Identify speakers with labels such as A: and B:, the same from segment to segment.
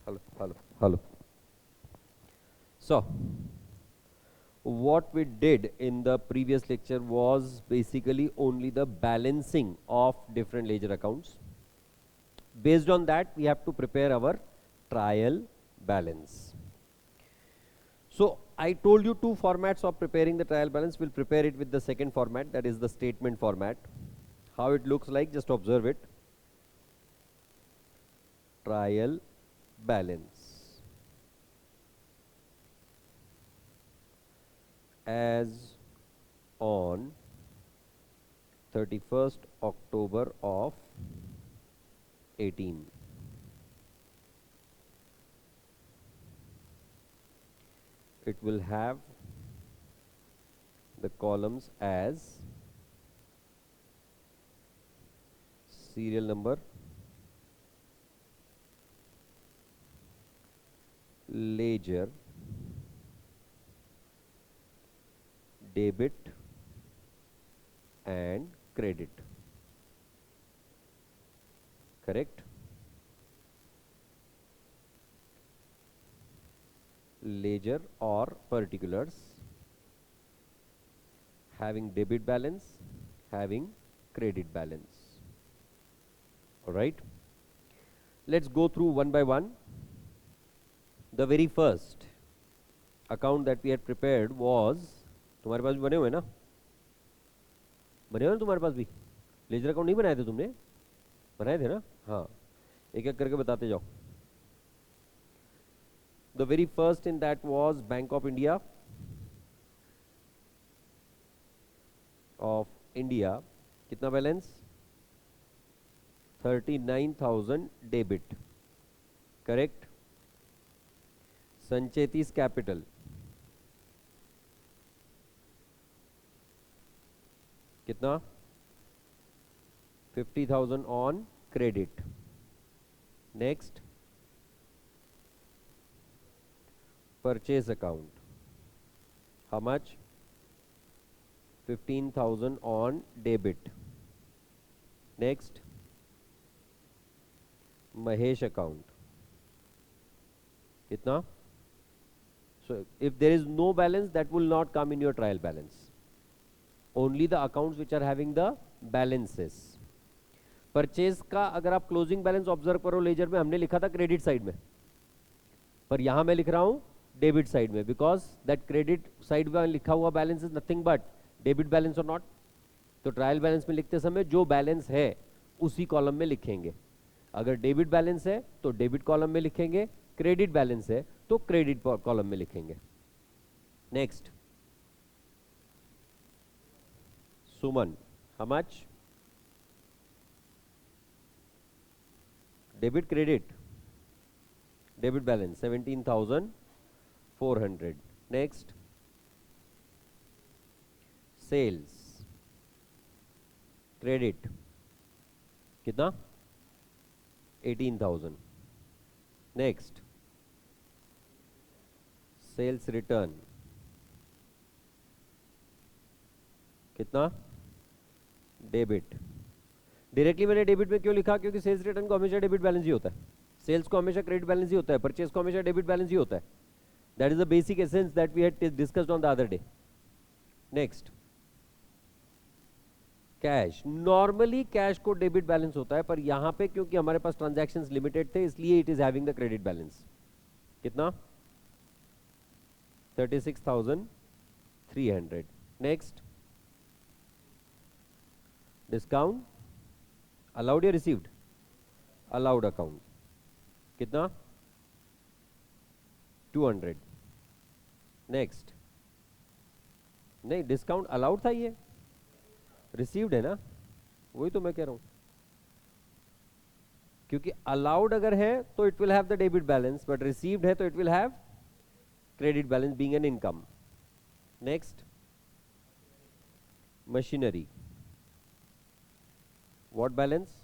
A: Hello. So, what we did in the previous lecture was basically only the balancing of different ledger accounts. Based on that, we have to prepare our trial balance. So, I told you two formats of preparing the trial balance. We'll prepare it with the second format, that is the statement format. How it looks like, just observe it. Trial balance. As on 31st October of 18. It will have the columns as serial number, ledger, debit and credit. Correct? Ledger or particulars, having debit balance, having credit balance. Alright? Let's go through one by one. The very first account that we had prepared was, तुम्हारे पास भी बने हुए ना? बने हुए ना तुम्हारे पास भी? लेजर अकाउंट नहीं बनाए थे तुमने? बनाए थे ना? हाँ, एक एक करके बताते जाओ. The very first in that was Bank of India. कितना balance? 39,000 debit. Correct? Sanchetis Capital. कितना? 50,000 on credit. Next, purchase account. How much? 15,000 on debit. Next, Mahesh account. कितना? So, if there is no balance, that will not come in your trial balance. Only the accounts which are having the balances. Purchase का अगर आप closing balance observe करो laser में, हमने लिखा था credit side में, पर यहां मैं लिख रहा हूं डेबिट साइड में, बिकॉज दैट क्रेडिट साइड में लिखा हुआ balance is nothing but debit balance और नॉट. तो ट्रायल बैलेंस में लिखते समय जो बैलेंस है उसी कॉलम में लिखेंगे. अगर डेबिट बैलेंस है तो डेबिट कॉलम में लिखेंगे, क्रेडिट बैलेंस है तो क्रेडिट कॉलम में लिखेंगे. Next, Suman. How much? Debit credit? Debit balance 17,400. Next, sales credit कितना? 18,000. नेक्स्ट, सेल्स रिटर्न कितना? डेबिट. डायरेक्टली मैंने डेबिट में क्यों लिखा? क्योंकि सेल्स रिटर्न को हमेशा डेबिट बैलेंस ही होता है, सेल्स को हमेशा क्रेडिट बैलेंस ही होता है, परचेज को हमेशा डेबिट बैलेंस ही होता है. That is the basic essence that we had discussed on the other day. Next, cash. Normally cash को डेबिट बैलेंस होता है, पर यहां पे क्योंकि हमारे पास ट्रांजैक्शंस लिमिटेड थे इसलिए it is having the credit balance. कितना? 36,300. नेक्स्ट, डिस्काउंट अलाउड या रिसीव्ड? अलाउड अकाउंट कितना? 200. नेक्स्ट, नहीं डिस्काउंट अलाउड था, ये रिसीव्ड है ना, वही तो मैं कह रहा हूं. क्योंकि अलाउड अगर है तो it will have the debit balance, but received है तो it will have credit balance being an income. Next, machinery. What balance?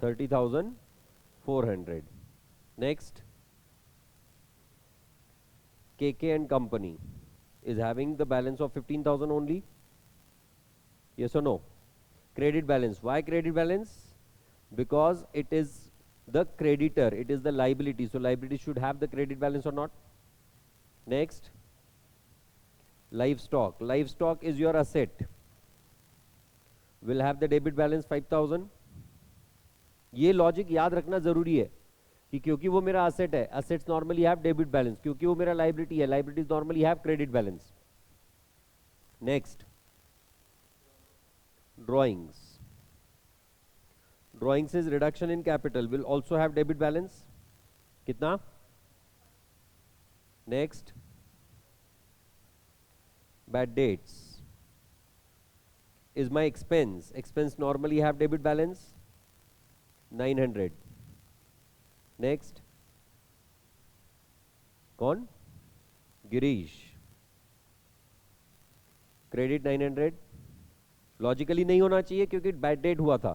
A: 30,400. Next, KK and company is having the balance of 15,000 only. Yes or no? Credit balance. Why credit balance? Because it is The creditor, it is the liability, so liability should have the credit balance or not. Next, livestock. Livestock is your asset, will have the debit balance 5000. ये logic याद रखना जरूरी है कि क्योंकि वो मेरा asset है, assets normally have debit balance, क्योंकि वो मेरा लाइबिलिटी है, liabilities normally have credit balance. Next, drawings. Drawings is reduction in capital, will also have debit balance. कितना? Next, bad dates is my expense. Expense normally have debit balance 900. Next, कौन? Girish. Credit 900 logically नहीं होना चाहिए क्योंकि bad debt हुआ था.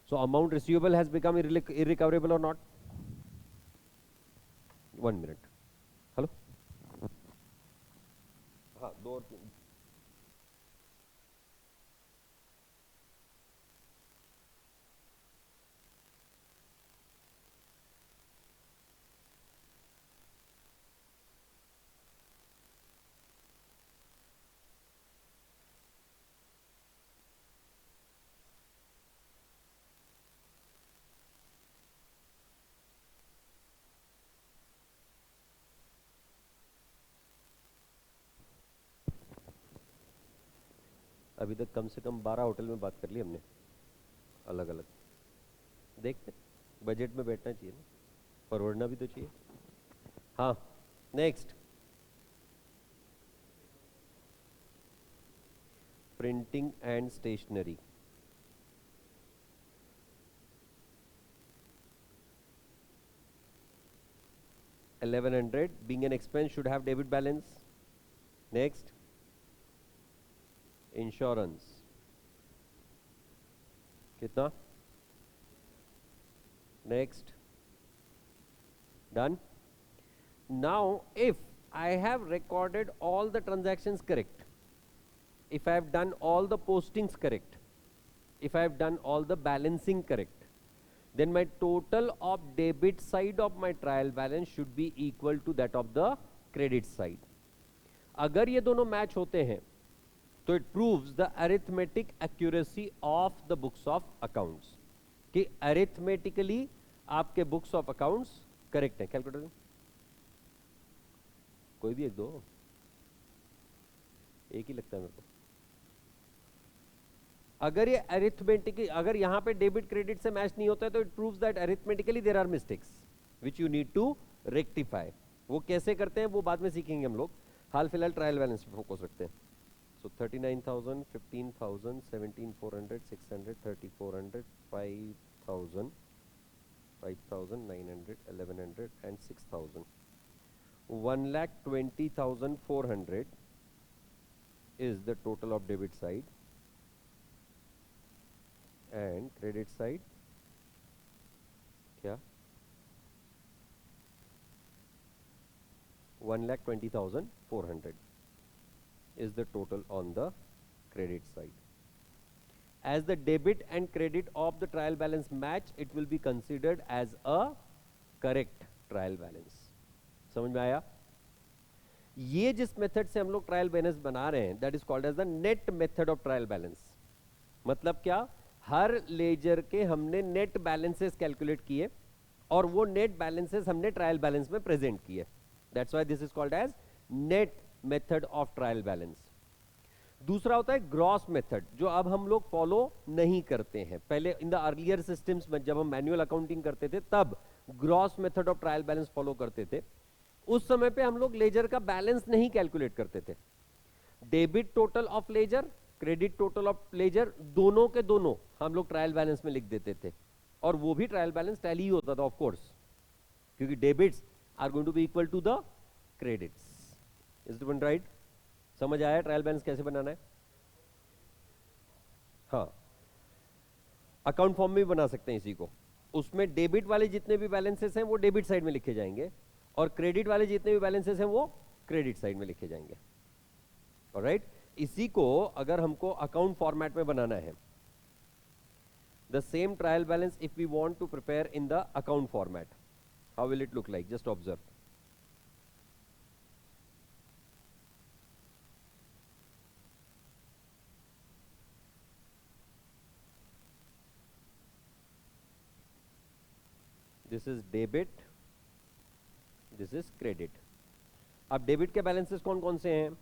A: So amount receivable has become irrecoverable और not? 1 minute. Hello, हाँ, 2 और 3. अभी तक कम से कम 12 होटल में बात कर ली हमने, अलग अलग. देखते, बजट में बैठना चाहिए ना, परवड़ना भी तो चाहिए. हाँ, next, printing and stationery. $1100 being an expense should have debit balance. Next, insurance. कितना? Next, done. Now if I have recorded all the transactions correct, if I have done all the postings correct, if I have done all the balancing correct, then my total of debit side of my trial balance should be equal to that of the credit side. अगर ये दोनों match होते हैं तो it proves the arithmetic accuracy of the books of accounts, कि arithmetically आपके books of accounts correct है. Calculator कोई भी एक दो, एक ही लगता है मेरे को. अगर ये अरिथमेटिकली, अगर यहां पे डेबिट क्रेडिट से मैच नहीं होता है तो it proves that arithmetically there are mistakes which you need to rectify. वो कैसे करते हैं वो बाद में सीखेंगे हम लोग, हाल फिलहाल ट्रायल बैलेंस पे फोकस रखते हैं. सो 39,000, 15,000, 17,400, 600, 3,400, 5,000, 5,900, 1,100 and 6,000. 1,20,400 is the total of debit side, and credit side क्या? 1,20,400 is the total on the credit side. As the debit and credit of the trial balance match, it will be considered as a correct trial balance. समझ में आया? ये जिस method से हम लोग trial balance बना रहे हैं, that is called as the net method of trial balance. मतलब क्या? हर लेजर के हमने नेट बैलेंसेस कैलकुलेट किए और वो नेट बैलेंसेस हमने ट्रायल बैलेंस में प्रेजेंट किए. That's why this is called as net method of trial balance. दूसरा होता है ग्रॉस मेथड, जो अब हम लोग फॉलो नहीं करते हैं. पहले इन द अर्लियर सिस्टम्स में जब हम मैनुअल अकाउंटिंग करते थे तब gross method of trial balance follow करते थे. उस समय पे हम लोग लेजर का बैलेंस नहीं कैलकुलेट करते थे. Debit total of ledger, credit total of ledger, दोनों के दोनों हम लोग ट्रायल बैलेंस में लिख देते थे और वो भी ट्रायल बैलेंस टैली ही होता था ऑफ कोर्स, क्योंकि debits are going to be equal to the credits. Is it one right? समझ आया ट्रायल बैलेंस कैसे बनाना है? हाँ, अकाउंट फॉर्म में भी बना सकते हैं इसी को. उसमें डेबिट वाले जितने भी बैलेंसेस हैं वो डेबिट साइड में लिखे जाएंगे और क्रेडिट वाले जितने भी बैलेंसेस हैं वो क्रेडिट साइड में लिखे जाएंगे. ऑलराइट, इसी को अगर हमको अकाउंट फॉर्मेट में बनाना है The same trial balance if we want to prepare in the account format. How will it look like? Just observe. This is debit, this is credit. अब डेबिट के बैलेंसेस कौन कौन से हैं?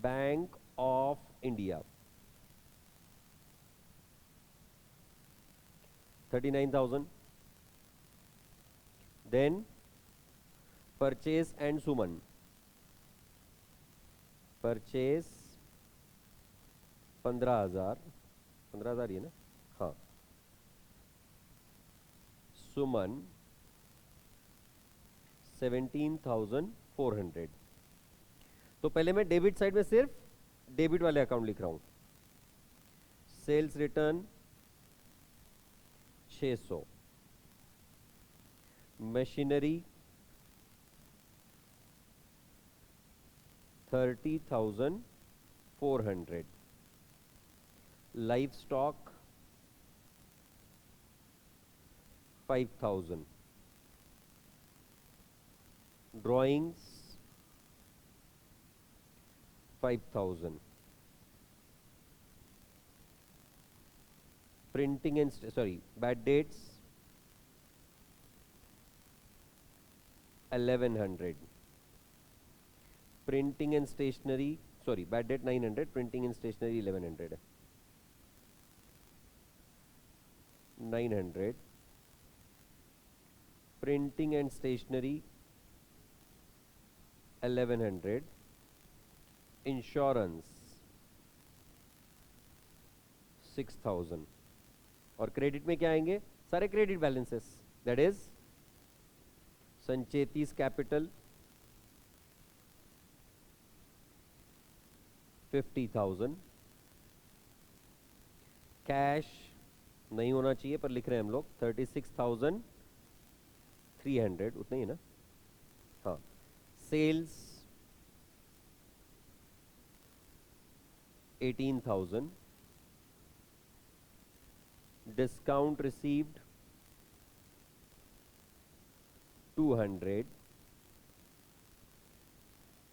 A: Bank of India 39,000. Then purchase and Suman. Purchase 15,000 ही है ना? हाँ. सुमन 17,400. तो पहले मैं डेबिट साइड में सिर्फ डेबिट वाले अकाउंट लिख रहा हूं. Sales return 600. Machinery 30,400. Life stock 5,000. Drawings 5,000. Printing and bad debts 1100. Printing and stationery bad debt 900. Printing and stationery 1100. 900. Printing and stationery 1100. Insurance 6,000. और क्रेडिट में क्या आएंगे? सारे क्रेडिट बैलेंसेस. दैट इज संचेतीस कैपिटल 50,000. कैश नहीं होना चाहिए पर लिख रहे हैं हम लोग 36,300. उतना ही है ना? हाँ. Sales 18,000. Discount received 200.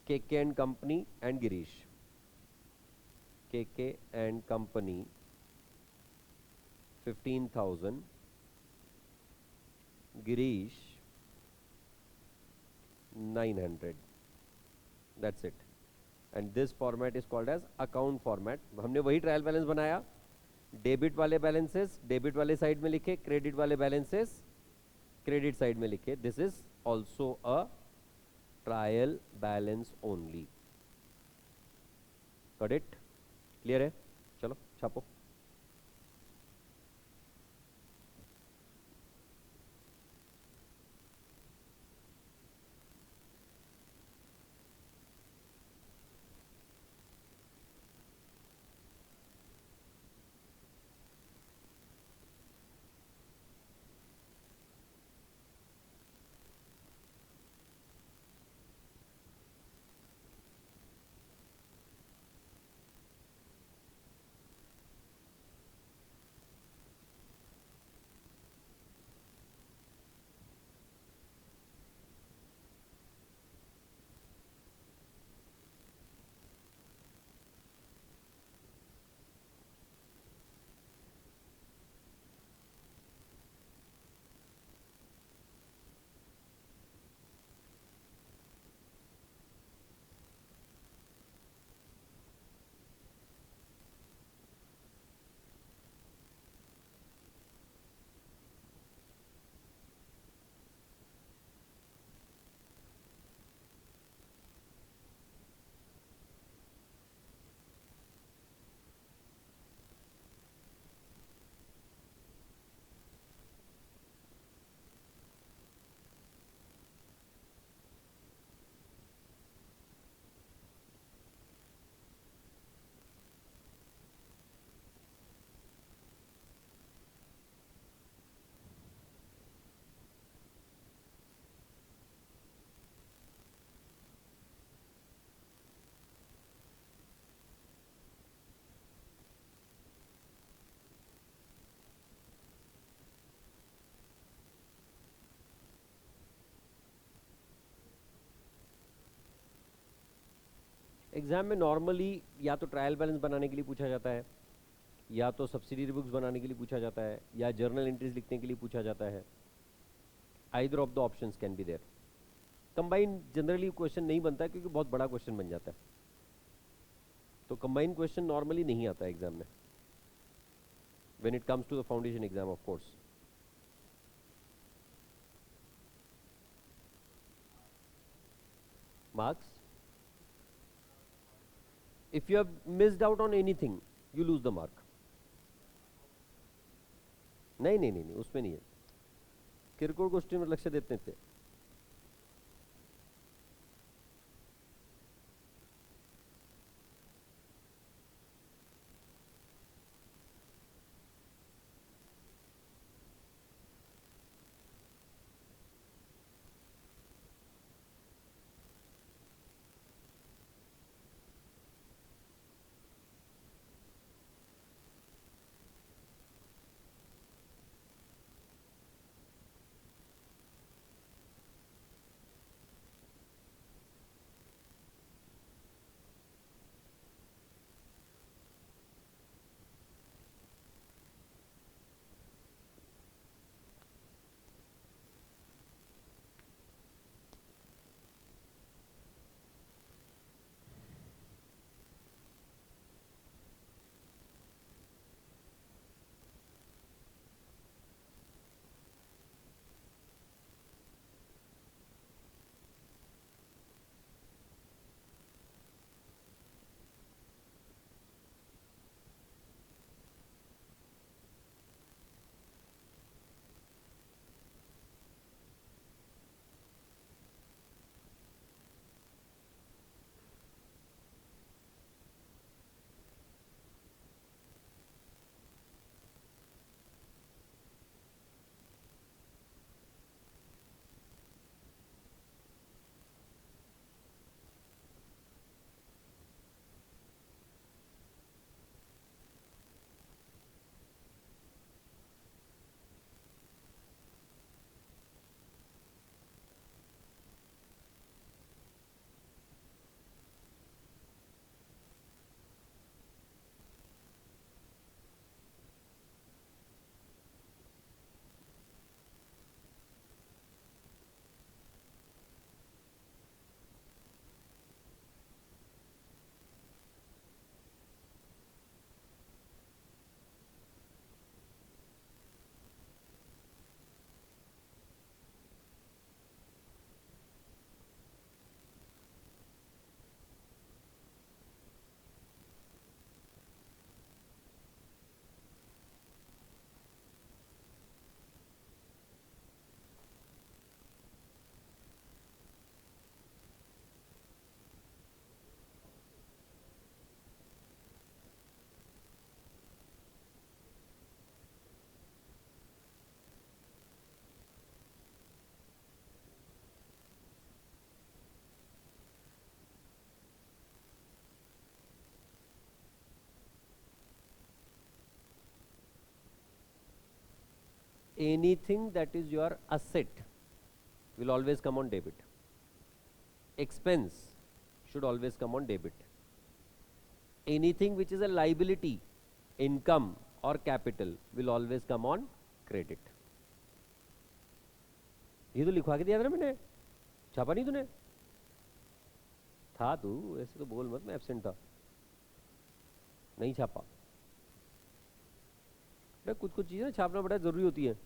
A: KK and Company and Girish. KK and Company 15,000. Girish 900. That's it. And this format is called as account format. हमने वही ट्रायल बैलेंस बनाया. डेबिट वाले बैलेंसेस डेबिट वाले साइड में लिखे, क्रेडिट वाले बैलेंसेस क्रेडिट साइड में लिखे. This is also a trial balance only. Got it? Clear है? चलो छापो. एग्जाम में नॉर्मली या तो ट्रायल बैलेंस बनाने के लिए पूछा जाता है, या तो सब्सिडियरी बुक्स बनाने के लिए पूछा जाता है, या जर्नल एंट्रीज लिखने के लिए पूछा जाता है. Either of the options can be there. Combine generally question नहीं बनता क्योंकि बहुत बड़ा क्वेश्चन बन जाता है, तो कंबाइन क्वेश्चन नॉर्मली नहीं आता एग्जाम में when it comes to the foundation exam of course. Marks, if you have missed out on anything you lose the mark. नहीं नहीं नहीं नहीं, उसमें नहीं है. किरकोळ गोष्टींवर लक्ष देत नाहीत ते. Anything that is your asset will always come on debit. Expense should always come on debit. Anything which is a liability, income or capital will always come on credit. ये तो लिखवा के दिया था ना मैंने, छापा नहीं तूने? था तू, ऐसे तो बोल मत मैं एब्सेंट था. नहीं छापा. कुछ कुछ चीजें छापना बड़ा जरूरी होती है.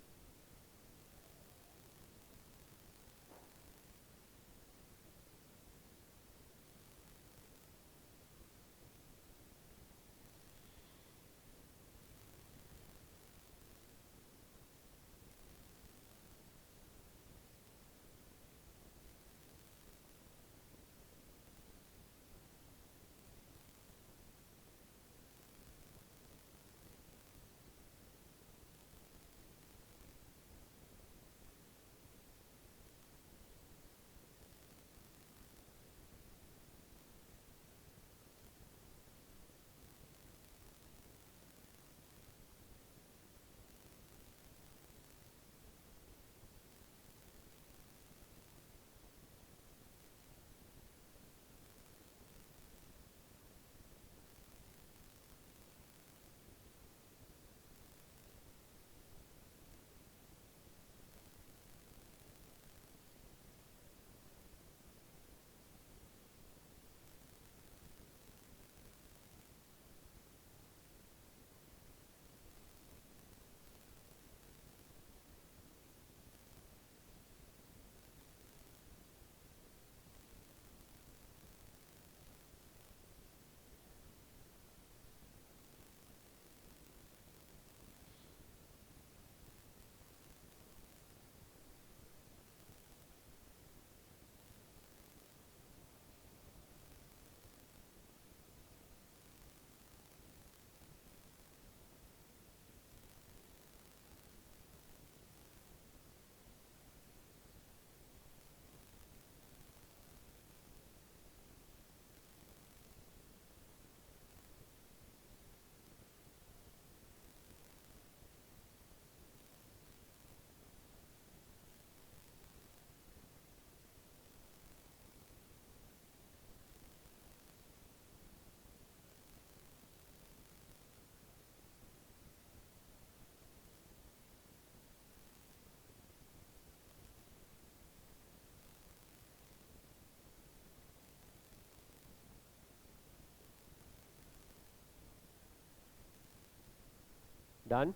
A: Done?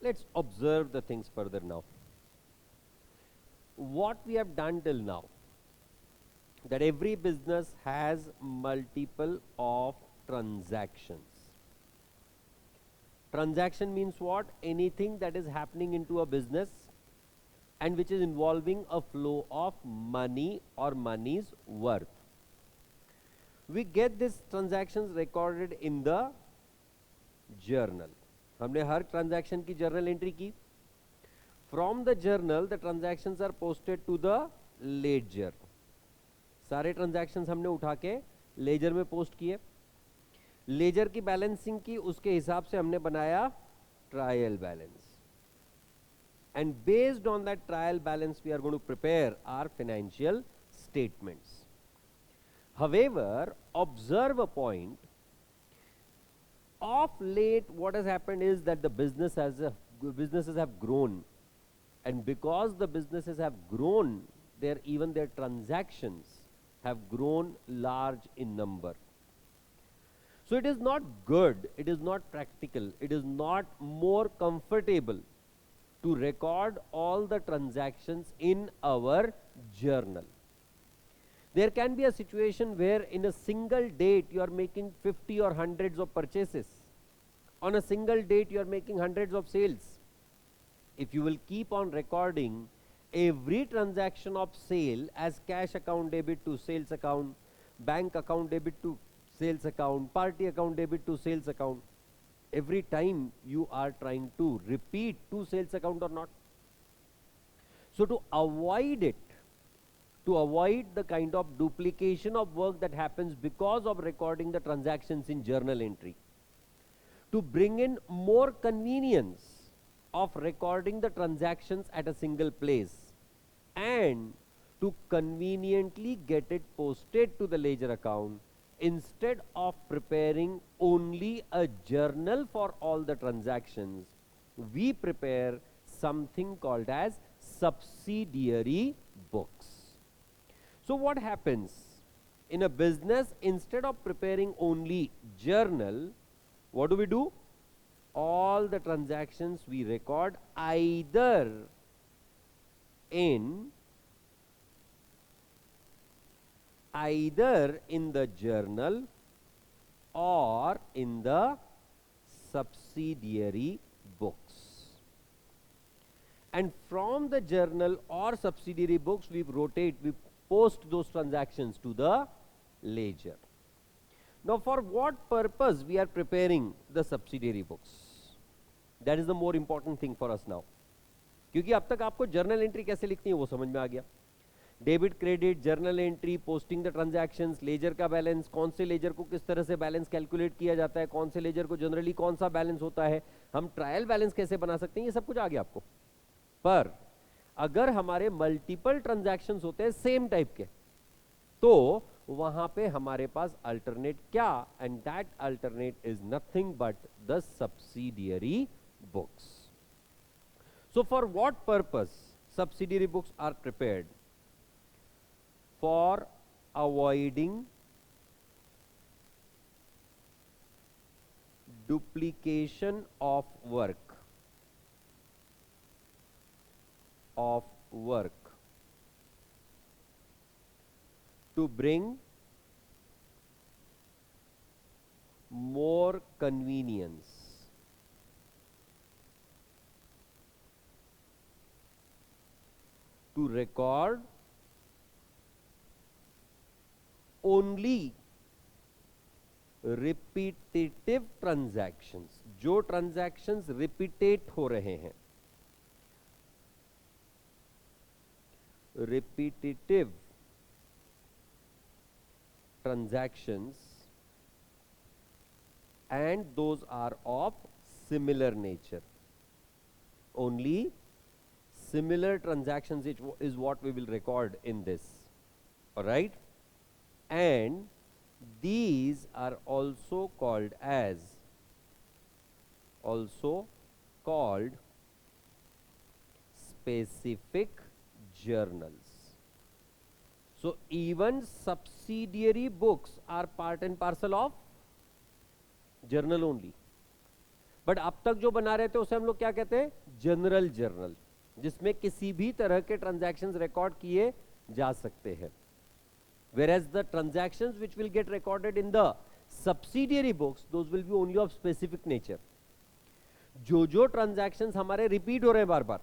A: Let's observe the things further now. What we have done till now, that every business has multiple of transactions. Transaction means what? Anything that is happening into a business and which is involving a flow of money or money's worth. We get these transactions recorded in the journal. हमने हर transaction की journal entry की. From the journal the transactions are posted to the ledger. सारे transactions हमने उठा के laser में post किए. लेजर की बैलेंसिंग की, उसके हिसाब से हमने बनाया trial balance. And based on that trial balance we are going to prepare our financial statements. However, observe a point. Of late, what has happened is that the businesses have grown, and because the businesses have grown, even their transactions have grown large in number. So it is not good, it is not practical, it is not more comfortable to record all the transactions in our journal. There can be a situation where in a single date you are making 50 or hundreds of purchases. On a single date you are making hundreds of sales. If you will keep on recording every transaction of sale as cash account debit to sales account, bank account debit to sales account, party account debit to sales account, every time you are trying to repeat to sales account or not. So to avoid it, to avoid the kind of duplication of work that happens because of recording the transactions in journal entry, to bring in more convenience of recording the transactions at a single place, and to conveniently get it posted to the ledger account, instead of preparing only a journal for all the transactions, we prepare something called as subsidiary books. So what happens in a business? Instead of preparing only journal, what do? All the transactions we record either in the journal or in the subsidiary books. And from the journal or subsidiary books, we post those transactions to the ledger. Now, for what purpose we are preparing the subsidiary books? That is the more important thing for us now. क्योंकि अब तक आपको journal entry कैसे लिखनी है वो समझ में आ गया. Debit credit, journal entry, posting the transactions, ledger का बैलेंस, कौन से लेजर को किस तरह से बैलेंस कैलकुलेट किया जाता है, कौन से लेजर को जनरली कौन सा बैलेंस होता है, हम ट्रायल बैलेंस कैसे बना सकते हैं, ये सब कुछ आ गया आपको। पर अगर हमारे मल्टीपल ट्रांजैक्शंस होते हैं सेम टाइप के, तो वहां पे हमारे पास अल्टरनेट क्या, and that alternate is nothing but the subsidiary books. So for what purpose subsidiary books are prepared? For avoiding duplication of work, to bring more convenience, to record only repetitive transactions, जो transactions repeat हो रहे हैं, repetitive transactions, and those are of similar nature. Only similar transactions is what we will record in this, all right? And these are also called specific journals. So even subsidiary books are part and parcel of journal only. But अब तक जो बना रहे थे उसे हम लोग क्या कहते हैं, जनरल जर्नल, जिसमें किसी भी तरह के ट्रांजैक्शंस रिकॉर्ड किए जा सकते हैं। Whereas the transactions which will get recorded in the subsidiary books, those will be only of specific nature. जो transactions हमारे repeat हो रहे हैं बार बार,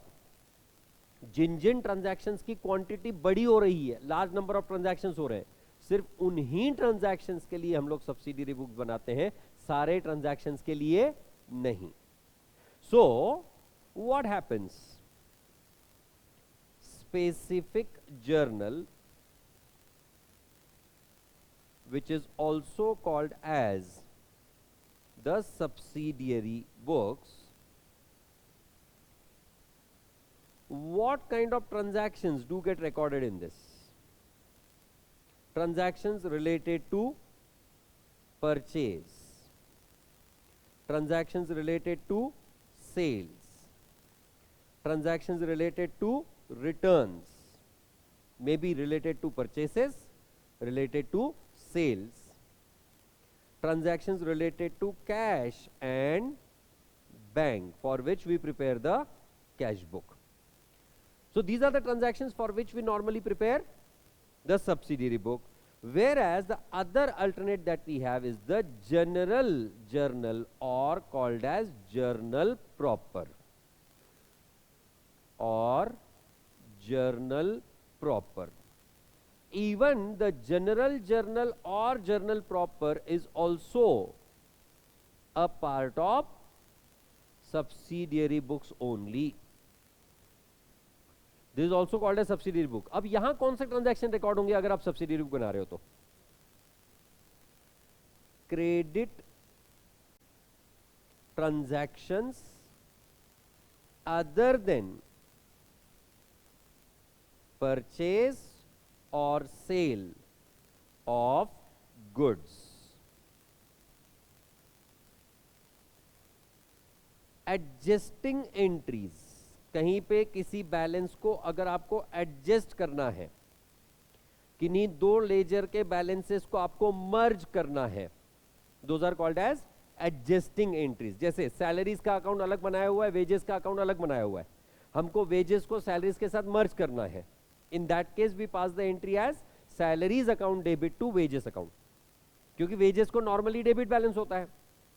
A: जिन transactions की quantity बड़ी हो रही है, large number of transactions हो रहे हैं, सिर्फ उन्हीं transactions के लिए हम लोग subsidiary books बनाते हैं, सारे transactions के लिए नहीं। So what happens? Specific journal, which is also called as the subsidiary books, what kind of transactions do get recorded in this? Transactions related to purchase, transactions related to sales, transactions related to returns, maybe related to purchases, related to sales, transactions related to cash and bank, for which we prepare the cash book. So these are the transactions for which we normally prepare the subsidiary book, whereas the other alternate that we have is the general journal, or called as journal proper, or journal proper. Even the general journal or journal proper is also a part of subsidiary books only. This is also called as subsidiary book. अब यहां कौन से transaction record होंगे अगर आप subsidiary book बना रहे हो तो? Credit transactions other than purchase और sale of goods. Adjusting entries, कहीं पे किसी बैलेंस को अगर आपको एडजस्ट करना है, किन्हीं दो लेजर के बैलेंसेस को आपको मर्ज करना है, those are called as adjusting entries. जैसे सैलरीज का अकाउंट अलग बनाया हुआ है, वेजेस का अकाउंट अलग बनाया हुआ है, हमको वेजेस को सैलरीज के साथ मर्ज करना है। In that case we pass the entry as salaries account debit to wages account, क्योंकि वेजेस को नॉर्मली डेबिट बैलेंस होता है।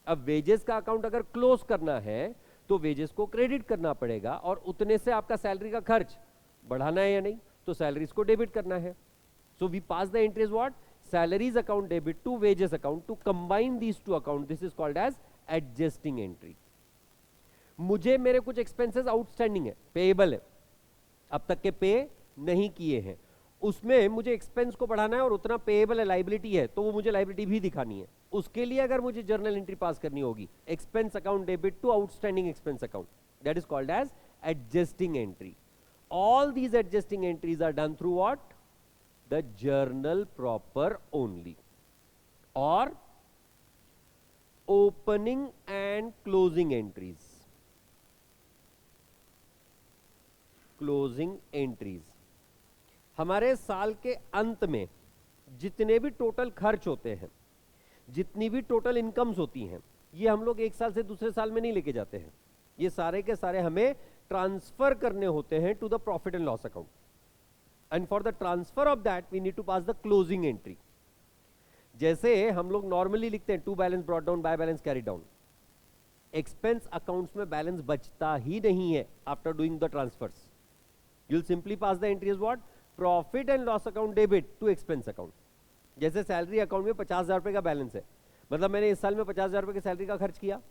A: अब वेजेस का अकाउंट अगर क्लोज करना है तो वेजेस को क्रेडिट करना पड़ेगा, और उतने से आपका सैलरी का खर्च बढ़ाना है या नहीं, तो सैलरीज को डेबिट करना है। So we pass the entries what, salaries account debit to wages account, to combine these two account, this is called as adjusting entry. मुझे मेरे कुछ एक्सपेंसेस आउटस्टैंडिंग है, पेएबल है, अब तक के पे नहीं किए हैं, उसमें मुझे एक्सपेंस को बढ़ाना है और उतना पेएबल है, लाइबिलिटी है, तो वो मुझे लाइबिलिटी भी दिखानी है। उसके लिए अगर मुझे जर्नल एंट्री पास करनी होगी, expense account debit to outstanding expense account, that is called as adjusting entry. All these adjusting entries are done through what? The journal proper only, or opening and closing entries. Closing entries हमारे साल के अंत में जितने भी total खर्च होते हैं, जितनी भी टोटल इनकम्स होती हैं, ये हम लोग एक साल से दूसरे साल में नहीं लेके जाते हैं. ये सारे के सारे हमें ट्रांसफर करने होते हैं to the profit and loss account. And for the transfer of that we need to pass the closing entry. जैसे हम लोग नॉर्मली लिखते हैं to balance brought down by balance carry down. Expense accounts में balance बचता ही नहीं है after doing the transfers. You will simply pass the entry as what? Profit and loss account debit to expense account. जैसे salary account में 50,000 रुपए का balance है, मतलब मैंने इस साल में 50,000 रुपए की सैलरी का खर्च किया,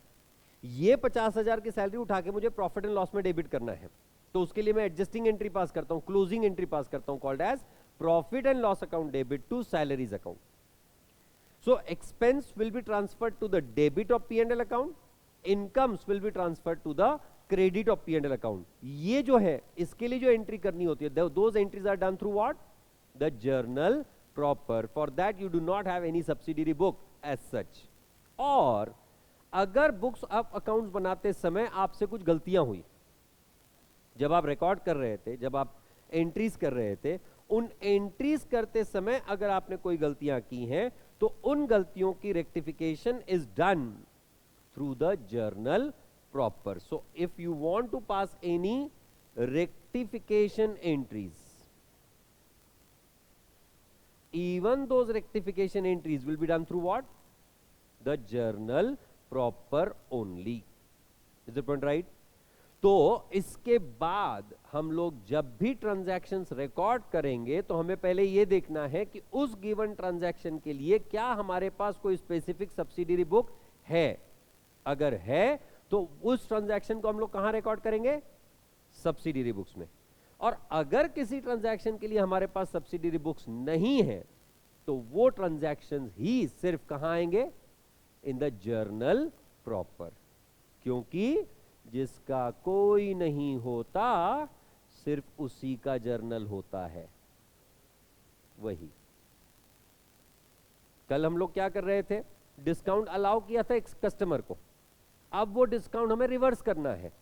A: ये 50,000 की सैलरी उठा के मुझे प्रॉफिट एंड लॉस में डेबिट करना है, तो उसके लिए मैं एडजस्टिंग एंट्री पास करता हूं, क्लोजिंग एंट्री पास करता हूं, called as profit and loss account debit to salaries account. So expense will be transferred to the debit of P and L account, incomes will be transferred to the credit of P and L account. ये जो है इसके लिए जो entry करनी होती है, those entries are done through what? The journal proper. For that you do not have any subsidiary book as such. और अगर बुक्स ऑफ अकाउंट्स बनाते समय आपसे कुछ गलतियां हुई, जब आप रिकॉर्ड कर रहे थे, जब आप एंट्रीज कर रहे थे, उन एंट्रीज करते समय अगर आपने कोई गलतियां की हैं, तो उन गलतियों की rectification is done through the journal proper. So if you want to pass any rectification entries, even those rectification entries will be done through what? The journal proper only. Is the point right? तो इसके बाद हम लोग जब भी transactions record करेंगे तो हमें पहले ये देखना है कि उस गिवन ट्रांजैक्शन के लिए क्या हमारे पास कोई स्पेसिफिक सब्सिडियरी बुक है. अगर है तो उस ट्रांजैक्शन को हम लोग कहां रिकॉर्ड करेंगे? सब्सिडियरी बुक्स में. और अगर किसी ट्रांजैक्शन के लिए हमारे पास सब्सिडियरी बुक्स नहीं है तो वो ट्रांजैक्शंस ही सिर्फ कहां आएंगे? In the journal proper. क्योंकि जिसका कोई नहीं होता सिर्फ उसी का जर्नल होता है. वही कल हम लोग क्या कर रहे थे? डिस्काउंट अलाउ किया था एक कस्टमर को, अब वो डिस्काउंट हमें रिवर्स करना है.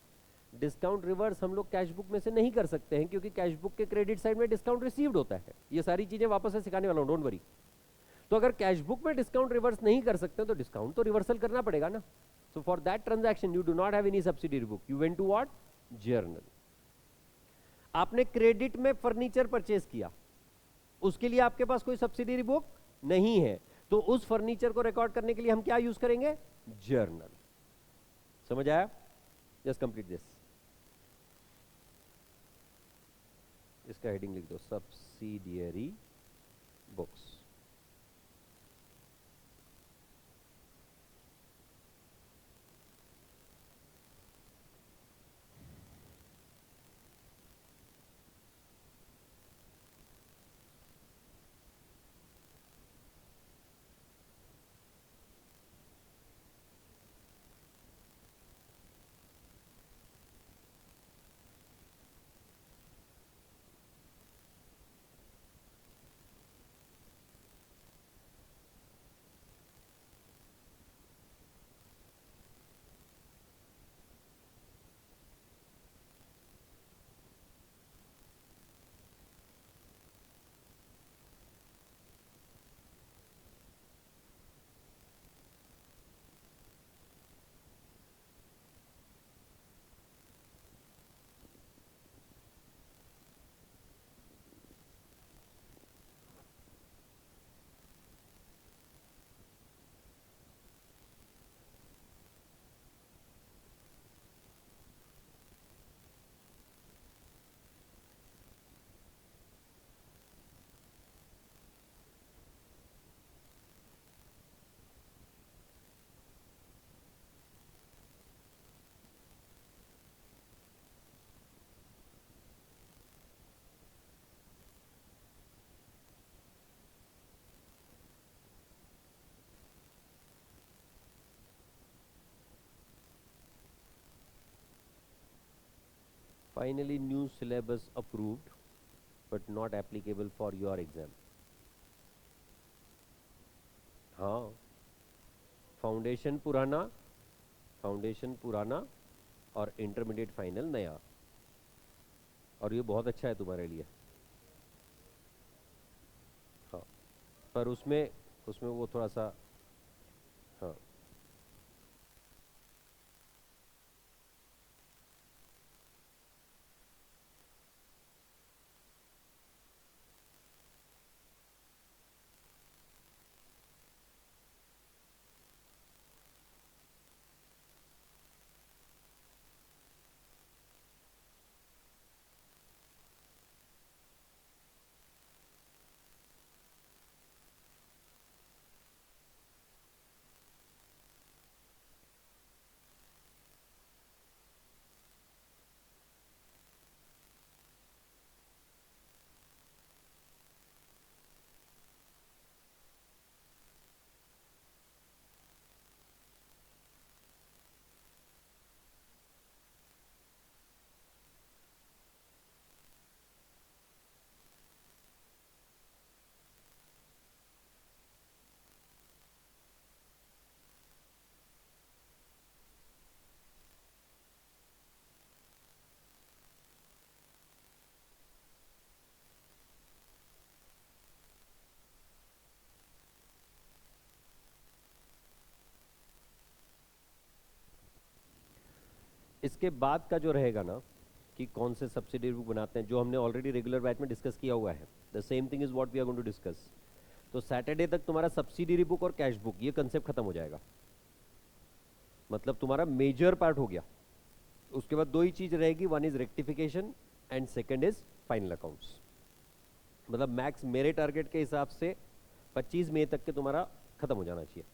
A: डिस्काउंट रिवर्स हम लोग कैश बुक में से नहीं कर सकते हैं क्योंकि कैश बुक के क्रेडिट साइड में डिस्काउंट रिसीव्ड होता है. ये सारी चीजें वापस से सिखाने वाला हूं, डोंट वरी. तो अगर कैश बुक में डिस्काउंट रिवर्स नहीं कर सकते तो डिस्काउंट तो रिवर्सल करना पड़ेगा ना. So for that transaction you do not have any subsidiary book, you went to what? Journal. आपने क्रेडिट में फर्नीचर परचेज किया, उसके लिए आपके पास कोई सब्सिडियरी बुक नहीं है, तो उस फर्नीचर को रिकॉर्ड करने के लिए हम क्या यूज करेंगे? जर्नल. समझ आया? Just complete this. इसका हेडिंग लिख दो, subsidiary books. Finally new syllabus approved but not applicable for your exam. हाँ, फाउंडेशन पुराना, फाउंडेशन पुराना और इंटरमीडिएट फाइनल नया. और ये बहुत अच्छा है तुम्हारे लिए. हाँ, पर उसमें उसमें वो थोड़ा सा. हाँ, इसके बाद का जो रहेगा ना कि कौन से सब्सिडरी बुक बनाते हैं, जो हमने ऑलरेडी रेगुलर बैच में डिस्कस किया हुआ है. The same thing is what we are going to discuss. तो सैटरडे तक तुम्हारा सब्सिडरी बुक और कैश बुक ये कंसेप्ट खत्म हो जाएगा. मतलब तुम्हारा मेजर पार्ट हो गया. उसके बाद दो ही चीज रहेगी, one is rectification and second is final accounts. मतलब मैक्स मेरे टारगेट के हिसाब से 25 मई तक के तुम्हारा खत्म हो जाना चाहिए.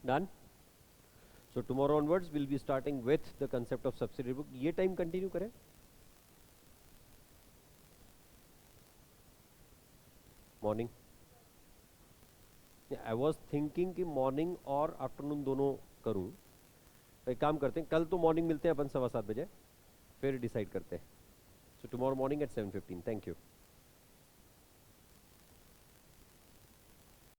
A: Done. So tomorrow onwards will be starting with the concept of subsidiary book. ये टाइम कंटिन्यू करें. मॉर्निंग. आई वॉज थिंकिंग कि मॉर्निंग और आफ्टरनून दोनों करूं. एक काम करते हैं, कल तो मॉर्निंग मिलते हैं अपन 7:15 बजे, फिर डिसाइड करते हैं. So tomorrow morning at 7:15. Thank you.